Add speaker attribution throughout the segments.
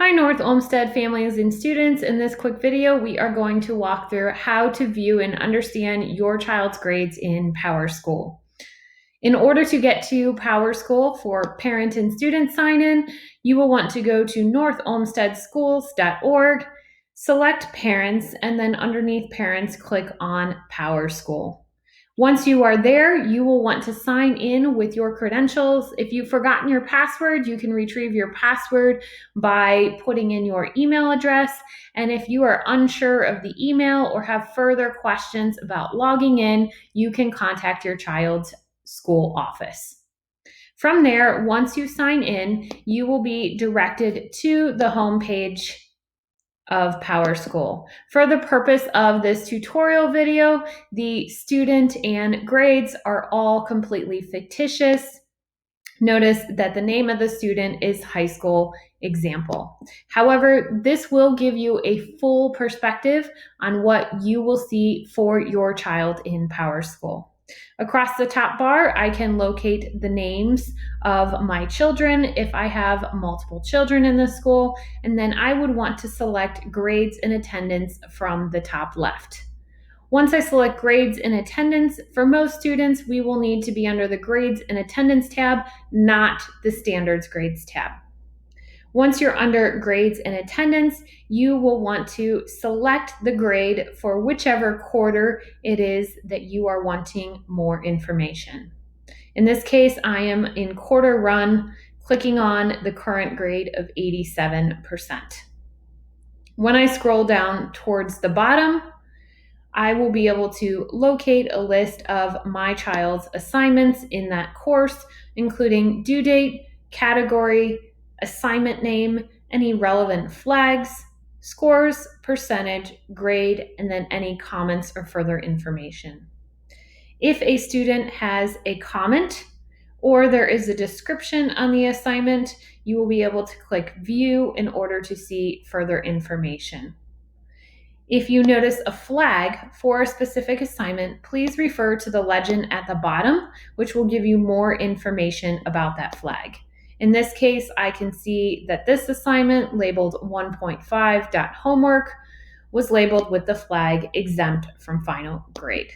Speaker 1: Hi North Olmsted families and students. In this quick video, we are going to walk through how to view and understand your child's grades in PowerSchool. In order to get to PowerSchool for parent and student sign-in, you will want to go to northolmstedschools.org, select Parents, and then underneath Parents, click on PowerSchool. Once you are there, you will want to sign in with your credentials. If you've forgotten your password, you can retrieve your password by putting in your email address. And if you are unsure of the email or have further questions about logging in, you can contact your child's school office. From there, once you sign in, you will be directed to the home page of PowerSchool. For the purpose of this tutorial video, the student and grades are all completely fictitious. Notice that the name of the student is high school example. However, this will give you a full perspective on what you will see for your child in PowerSchool. Across the top bar, I can locate the names of my children if I have multiple children in the school, and then I would want to select grades and attendance from the top left. Once I select grades and attendance, for most students, we will need to be under the grades and attendance tab, not the standards grades tab. Once you're under grades and attendance, you will want to select the grade for whichever quarter it is that you are wanting more information. In this case, I am in quarter run, clicking on the current grade of 87%. When I scroll down towards the bottom, I will be able to locate a list of my child's assignments in that course, including due date, category, assignment name, any relevant flags, scores, percentage, grade, and then any comments or further information. If a student has a comment or there is a description on the assignment, you will be able to click View in order to see further information. If you notice a flag for a specific assignment, please refer to the legend at the bottom, which will give you more information about that flag. In this case, I can see that this assignment labeled 1.5.homework was labeled with the flag exempt from final grade.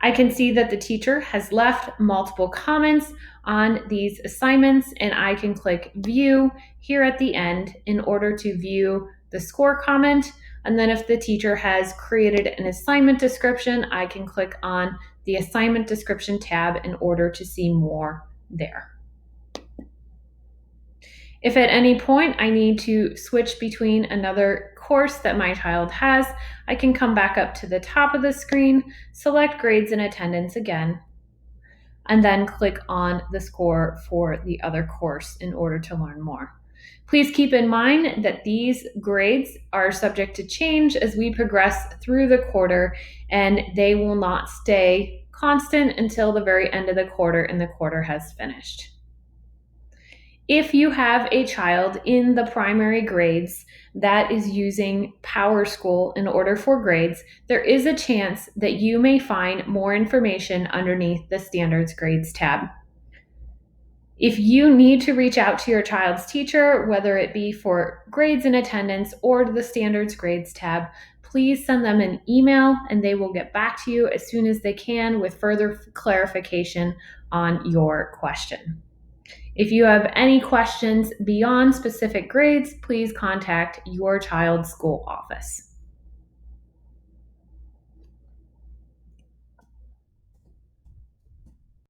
Speaker 1: I can see that the teacher has left multiple comments on these assignments, and I can click View here at the end in order to view the score comment. And then if the teacher has created an assignment description, I can click on the assignment description tab in order to see more there. If at any point I need to switch between another course that my child has, I can come back up to the top of the screen, select grades and attendance again, and then click on the score for the other course in order to learn more. Please keep in mind that these grades are subject to change as we progress through the quarter, and they will not stay constant until the very end of the quarter and the quarter has finished. If you have a child in the primary grades that is using PowerSchool in order for grades, there is a chance that you may find more information underneath the Standards Grades tab. If you need to reach out to your child's teacher, whether it be for grades and attendance or to the Standards Grades tab, please send them an email and they will get back to you as soon as they can with further clarification on your question. If you have any questions beyond specific grades, please contact your child's school office.